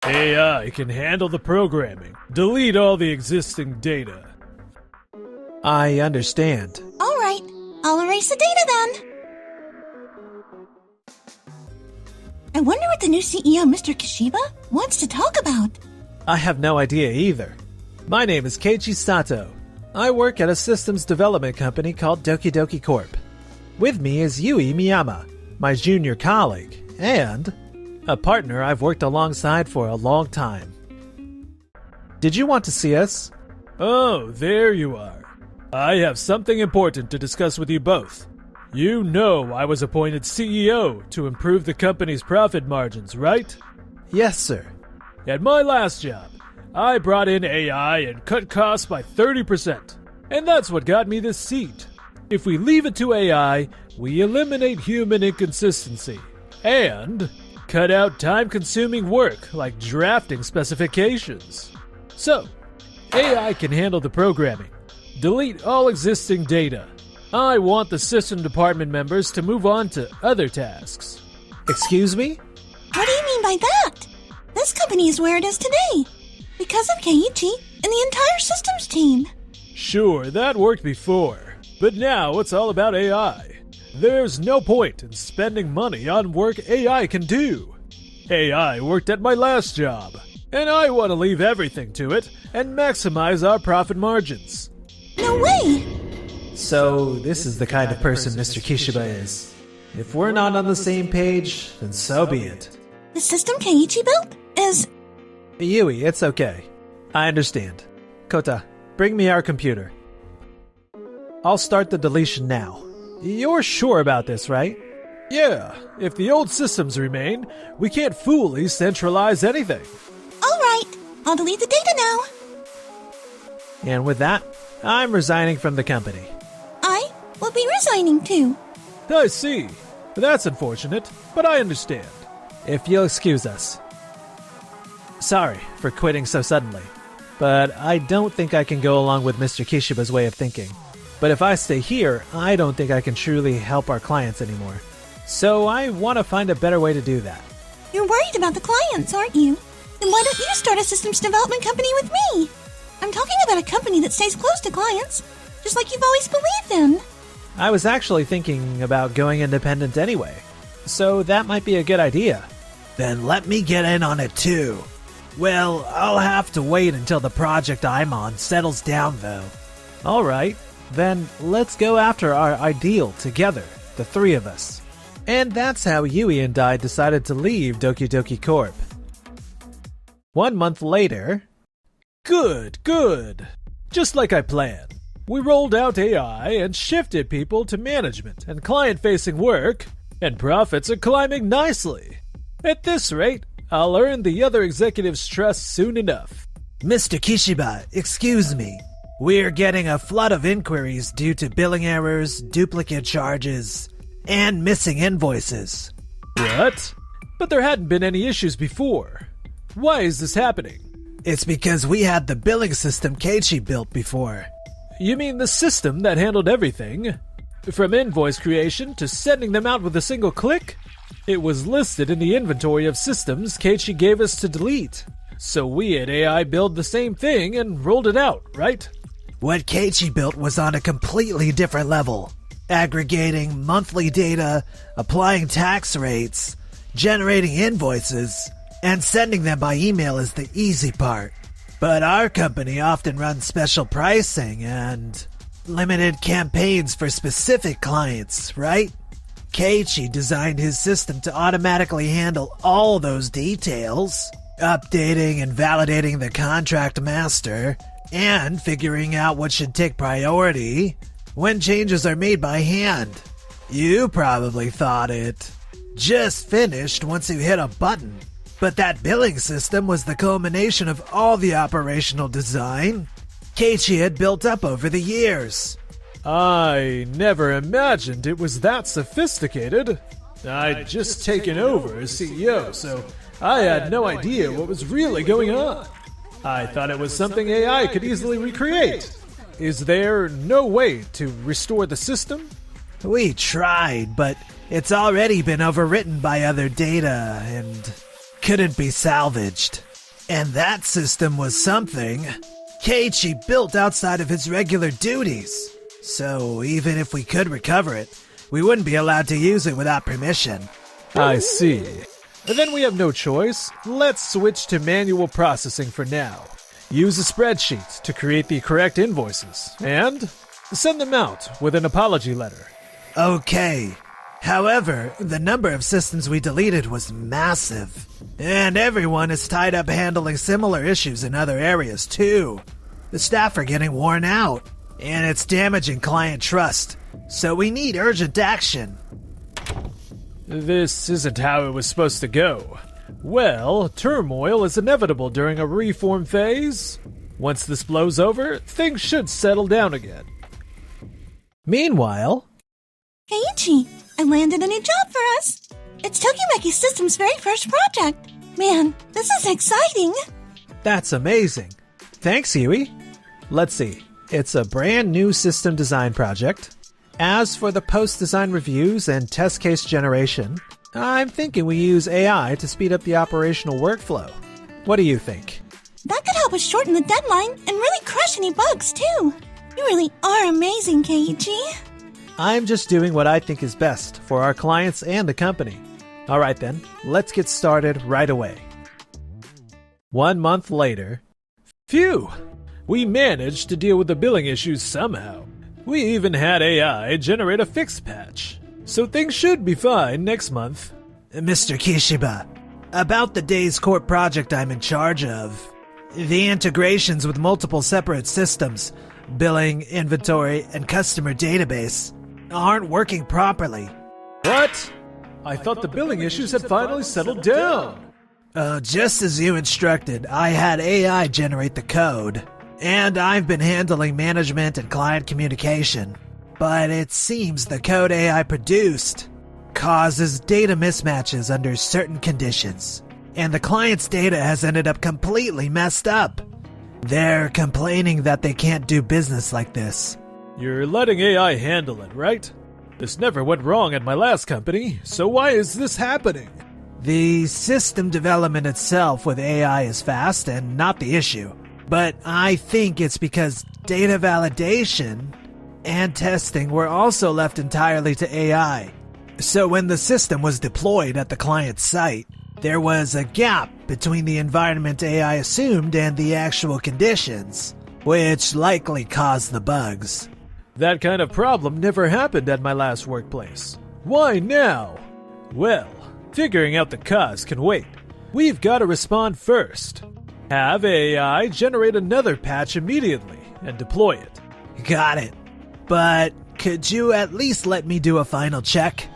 AI can handle the programming. Delete all the existing data. I understand. All right, I'll erase the data then. I wonder what the new CEO, Mr. Kishiba, wants to talk about. I have no idea either. My name is Keiichi Sato. I work at a systems development company called Doki Doki Corp. With me is Yui Miyama, my junior colleague, and a partner I've worked alongside for a long time. Did you want to see us? Oh, there you are. I have something important to discuss with you both. You know I was appointed CEO to improve the company's profit margins, right? Yes, sir. At my last job, I brought in AI and cut costs by 30%. And that's what got me this seat. If we leave it to AI, we eliminate human inconsistency and cut out time-consuming work like drafting specifications. So, AI can handle the programming, delete all existing data. I want the system department members to move on to other tasks. Excuse me? What do you mean by that? This company is where it is today, because of Keiichi and the entire systems team. Sure, that worked before, but now it's all about AI. There's no point in spending money on work AI can do. AI worked at my last job, and I want to leave everything to it and maximize our profit margins. No way! So, this is the kind of person Mr. Kishiba is. If we're not on the same page, then so be it. The system Keiichi built is... Yui, it's okay. I understand. Kota, bring me our computer. I'll start the deletion now. You're sure about this, right? Yeah, if the old systems remain, we can't fully centralize anything. All right, I'll delete the data now. And with that, I'm resigning from the company. I will be resigning too. I see. That's unfortunate, but I understand. If you'll excuse us. Sorry for quitting so suddenly, but I don't think I can go along with Mr. Kishiba's way of thinking. But if I stay here, I don't think I can truly help our clients anymore. So I want to find a better way to do that. You're worried about the clients, aren't you? Then why don't you start a systems development company with me? I'm talking about a company that stays close to clients, just like you've always believed in. I was actually thinking about going independent anyway, so that might be a good idea. Then let me get in on it too. Well, I'll have to wait until the project I'm on settles down though. Alright, then let's go after our ideal together, the three of us. And that's how Yui and I decided to leave Doki Doki Corp. 1 month later... Good. Just like I planned. We rolled out AI and shifted people to management and client-facing work, and profits are climbing nicely. At this rate, I'll earn the other executives' trust soon enough. Mr. Kishiba, excuse me. We're getting a flood of inquiries due to billing errors, duplicate charges, and missing invoices. What? But there hadn't been any issues before. Why is this happening? It's because we had the billing system Keiichi built before. You mean the system that handled everything? From invoice creation to sending them out with a single click? It was listed in the inventory of systems Keiichi gave us to delete. So we at AI build the same thing and rolled it out, right? What Keiichi built was on a completely different level. Aggregating monthly data, applying tax rates, generating invoices, and sending them by email is the easy part. But our company often runs special pricing and limited campaigns for specific clients, right? Keiichi designed his system to automatically handle all those details, updating and validating the contract master, and figuring out what should take priority when changes are made by hand. You probably thought it just finished once you hit a button. But that billing system was the culmination of all the operational design Keiichi had built up over the years. I never imagined it was that sophisticated. I'd just taken over as CEO, so I had no idea what was really going on. I thought it was something AI could easily recreate. Is there no way to restore the system? We tried, but it's already been overwritten by other data and couldn't be salvaged. And that system was something Keiichi built outside of his regular duties. So even if we could recover it, we wouldn't be allowed to use it without permission. I see. Then we have no choice. Let's switch to manual processing for now. Use a spreadsheet to create the correct invoices and send them out with an apology letter. Okay. However, the number of systems we deleted was massive. And everyone is tied up handling similar issues in other areas too. The staff are getting worn out, and it's damaging client trust. So we need urgent action. This isn't how it was supposed to go. Well, turmoil is inevitable during a reform phase. Once this blows over, things should settle down again. Meanwhile... Keiichi, I landed a new job for us. It's Tokimeki System's very first project. Man, this is exciting. That's amazing. Thanks, Yui. Let's see. It's a brand new system design project. As for the post-design reviews and test case generation, I'm thinking we use AI to speed up the operational workflow. What do you think? That could help us shorten the deadline and really crush any bugs, too. You really are amazing, Keiichi. I'm just doing what I think is best for our clients and the company. All right then, let's get started right away. 1 month later. Phew! We managed to deal with the billing issues somehow. We even had AI generate a fix patch. So things should be fine next month. Mr. Kishiba, about the Days Corp project I'm in charge of. The integrations with multiple separate systems, billing, inventory, and customer database, aren't working properly. What? I thought the billing issues had finally settled down. Just as you instructed, I had AI generate the code. And I've been handling management and client communication. But it seems the code AI produced causes data mismatches under certain conditions. And the client's data has ended up completely messed up. They're complaining that they can't do business like this. You're letting AI handle it, right? This never went wrong at my last company, so why is this happening? The system development itself with AI is fast and not the issue. But I think it's because data validation and testing were also left entirely to AI. So when the system was deployed at the client's site, there was a gap between the environment AI assumed and the actual conditions, which likely caused the bugs. That kind of problem never happened at my last workplace. Why now? Well, figuring out the cause can wait. We've got to respond first. Have AI generate another patch immediately and deploy it. Got it. But could you at least let me do a final check?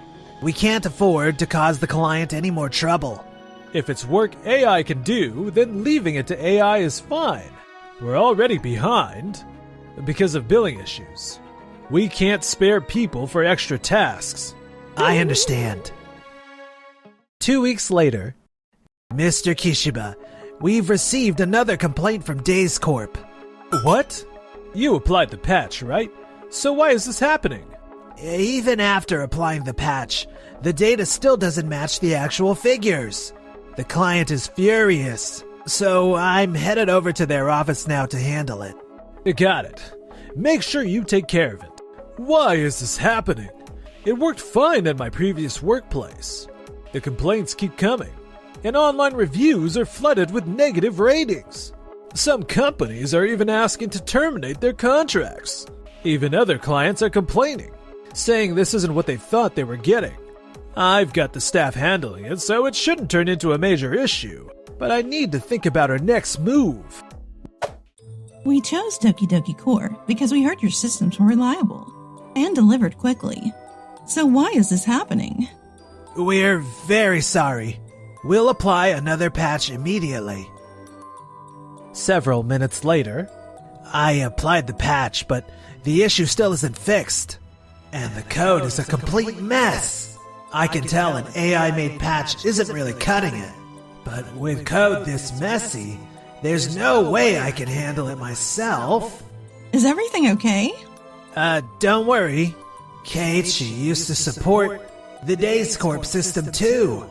We can't afford to cause the client any more trouble. If it's work AI can do, then leaving it to AI is fine. We're already behind because of billing issues. We can't spare people for extra tasks. I understand. 2 weeks later, Mr. Kishiba, we've received another complaint from Days Corp. What? You applied the patch, right? So why is this happening? Even after applying the patch, the data still doesn't match the actual figures. The client is furious, so I'm headed over to their office now to handle it. Got it. Make sure you take care of it. Why is this happening? It worked fine at my previous workplace. The complaints keep coming, and online reviews are flooded with negative ratings. Some companies are even asking to terminate their contracts. Even other clients are complaining, saying this isn't what they thought they were getting. I've got the staff handling it, so it shouldn't turn into a major issue, but I need to think about our next move. We chose Doki Doki Core because we heard your systems were reliable and delivered quickly. So why is this happening? We're very sorry. We'll apply another patch immediately. Several minutes later, I applied the patch, but the issue still isn't fixed. And the code is a complete mess. I can tell an AI-made patch isn't really cutting it. But with code this messy, there's no way I can handle it myself. Is everything okay? Don't worry. Keiichi used to support the Days Corp system too.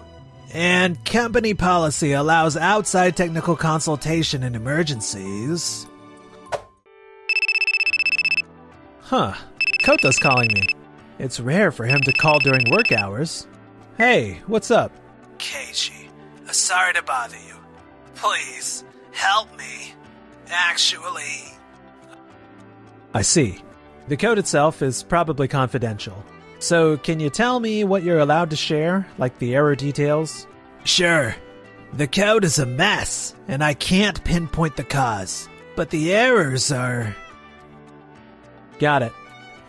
And company policy allows outside technical consultation in emergencies. Huh. Kota's calling me. It's rare for him to call during work hours. Hey, what's up? Keiichi, sorry to bother you. Please, help me. Actually... I see. The code itself is probably confidential. So, can you tell me what you're allowed to share, like the error details? Sure. The code is a mess, and I can't pinpoint the cause. But the errors are... Got it.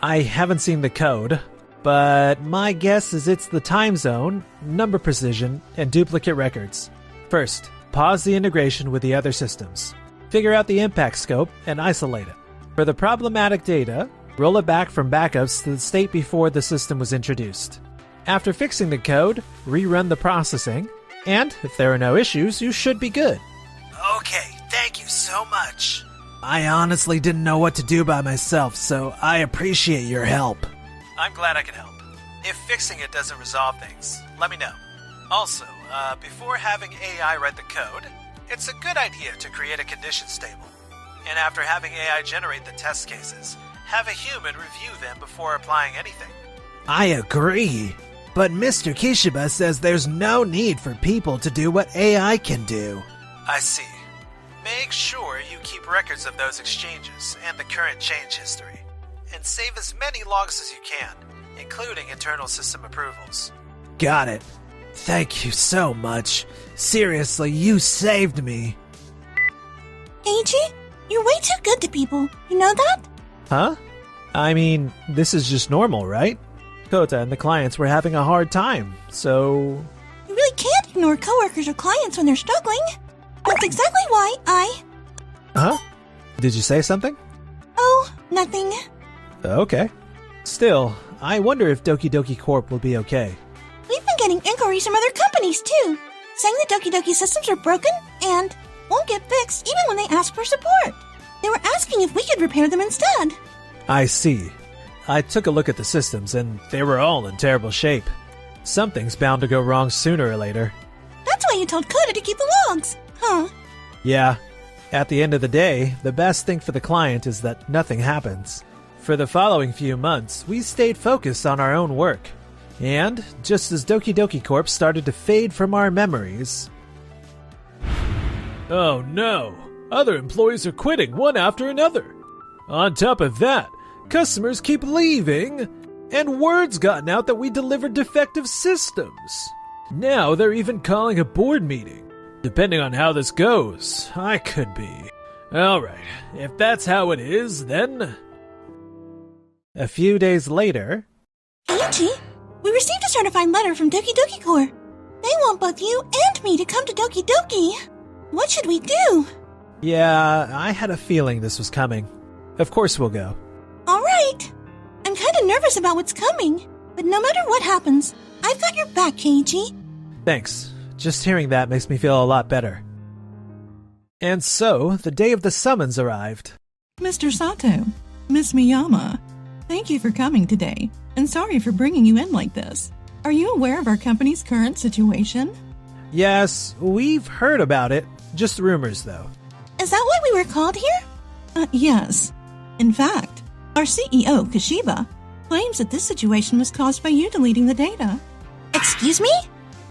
I haven't seen the code, but my guess is it's the time zone, number precision, and duplicate records. First, pause the integration with the other systems. Figure out the impact scope and isolate it. For the problematic data, roll it back from backups to the state before the system was introduced. After fixing the code, rerun the processing, and if there are no issues, you should be good. Okay, thank you so much. I honestly didn't know what to do by myself, so I appreciate your help. I'm glad I could help. If fixing it doesn't resolve things, let me know. Also, before having AI write the code, it's a good idea to create a conditions table. And after having AI generate the test cases, have a human review them before applying anything. I agree. But Mr. Kishiba says there's no need for people to do what AI can do. I see. Make sure you keep records of those exchanges and the current change history. And save as many logs as you can, including internal system approvals. Got it. Thank you so much. Seriously, you saved me. Keiichi, you're way too good to people. You know that? Huh? I mean, this is just normal, right? Kota and the clients were having a hard time, so... You really can't ignore coworkers or clients when they're struggling. That's exactly why I... Huh? Did you say something? Oh, nothing. Okay. Still, I wonder if Doki Doki Corp will be okay. We've been getting inquiries from other companies, too, saying the Doki Doki systems are broken and won't get fixed even when they ask for support. They were asking if we could repair them instead. I see. I took a look at the systems, and they were all in terrible shape. Something's bound to go wrong sooner or later. That's why you told Kota to keep the logs, huh? Yeah. At the end of the day, the best thing for the client is that nothing happens. For the following few months, we stayed focused on our own work. And, just as Doki Doki Corp started to fade from our memories... Oh no! Other employees are quitting one after another. On top of that, customers keep leaving, and word's gotten out that we delivered defective systems. Now they're even calling a board meeting. Depending on how this goes, I could be. Alright, if that's how it is, then... A few days later... Keiichi, we received a certified letter from Doki Doki Corp. They want both you and me to come to Doki Doki. What should we do? Yeah, I had a feeling this was coming. Of course we'll go. Alright. I'm kind of nervous about what's coming, but no matter what happens, I've got your back, Keiichi. Thanks. Just hearing that makes me feel a lot better. And so, the day of the summons arrived. Mr. Sato, Miss Miyama, thank you for coming today, and sorry for bringing you in like this. Are you aware of our company's current situation? Yes, we've heard about it. Just rumors, though. Is that why we were called here? Yes. In fact, our CEO, Kishiba, claims that this situation was caused by you deleting the data. Excuse me?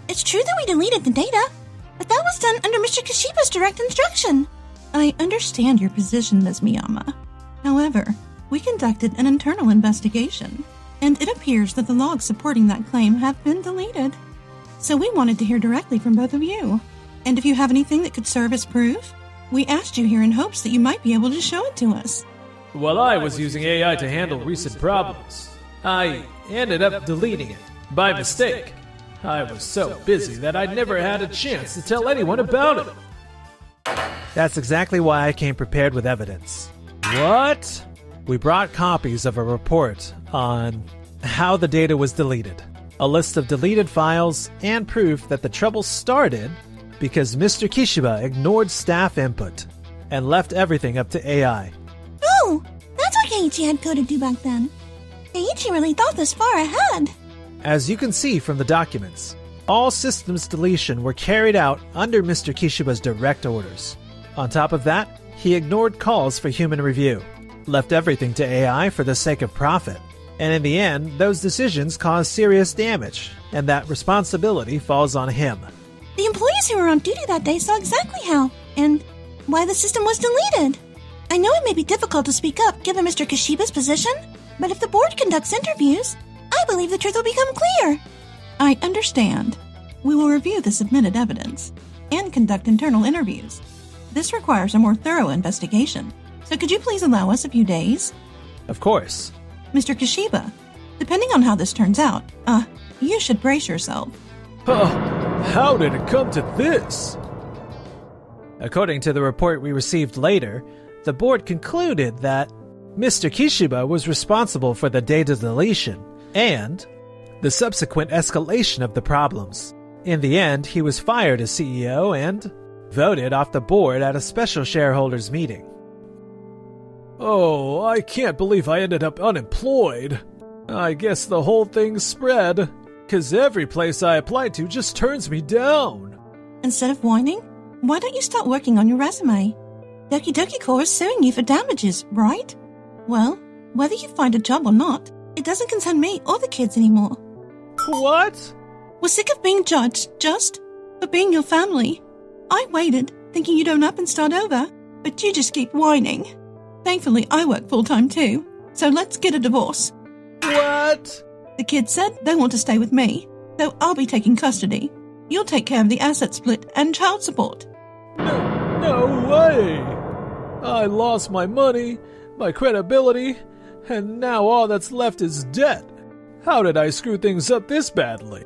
It's true that we deleted the data, but that was done under Mr. Kishiba's direct instruction. I understand your position, Ms. Miyama. However, we conducted an internal investigation, and it appears that the logs supporting that claim have been deleted. So we wanted to hear directly from both of you. And if you have anything that could serve as proof, we asked you here in hopes that you might be able to show it to us. While I was using AI to handle recent problems, I ended up deleting it by mistake. I was so busy that I never had a chance to tell anyone about it. That's exactly why I came prepared with evidence. What? We brought copies of a report on how the data was deleted, a list of deleted files, and proof that the trouble started because Mr. Kishiba ignored staff input and left everything up to AI. Oh, that's what Keiichi had Kota do back then. Keiichi really thought this far ahead. As you can see from the documents, All systems deletion were carried out under Mr. Kishiba's direct orders. On top of that, he ignored calls for human review, left everything to AI for the sake of profit. And in the end, those decisions caused serious damage, and that responsibility falls on him. The employees who were on duty that day saw exactly how and why the system was deleted. I know it may be difficult to speak up given Mr. Kishiba's position, but if the board conducts interviews, I believe the truth will become clear. I understand. We will review the submitted evidence and conduct internal interviews. This requires a more thorough investigation, so could you please allow us a few days? Of course. Mr. Kishiba, depending on how this turns out, you should brace yourself. How did it come to this? According to the report we received later, the board concluded that Mr. Kishiba was responsible for the data deletion and the subsequent escalation of the problems. In the end, he was fired as CEO and voted off the board at a special shareholders meeting. Oh, I can't believe I ended up unemployed. I guess the whole thing spread, 'cause every place I apply to just turns me down. Instead of whining, why don't you start working on your resume? Doki Doki Corps is suing you for damages, right? Well, whether you find a job or not, it doesn't concern me or the kids anymore. What? We're sick of being judged just for being your family. I waited, thinking you'd own up and start over, but you just keep whining. Thankfully, I work full-time too, so let's get a divorce. What? The kids said they want to stay with me, so I'll be taking custody. You'll take care of the asset split and child support. No way! I lost my money, my credibility, and now all that's left is debt. How did I screw things up this badly?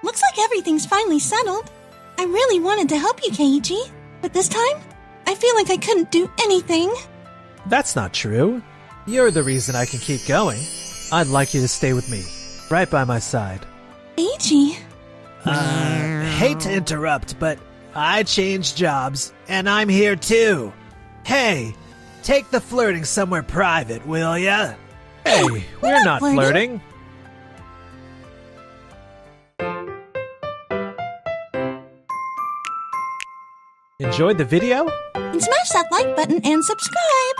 Looks like everything's finally settled. I really wanted to help you, Keiichi, but this time, I feel like I couldn't do anything. That's not true. You're the reason I can keep going. I'd like you to stay with me, right by my side. Keiichi. Hate to interrupt, but I changed jobs, and I'm here too. Hey, take the flirting somewhere private, will ya? Hey, we're not flirting. Enjoyed the video? And smash that like button and subscribe.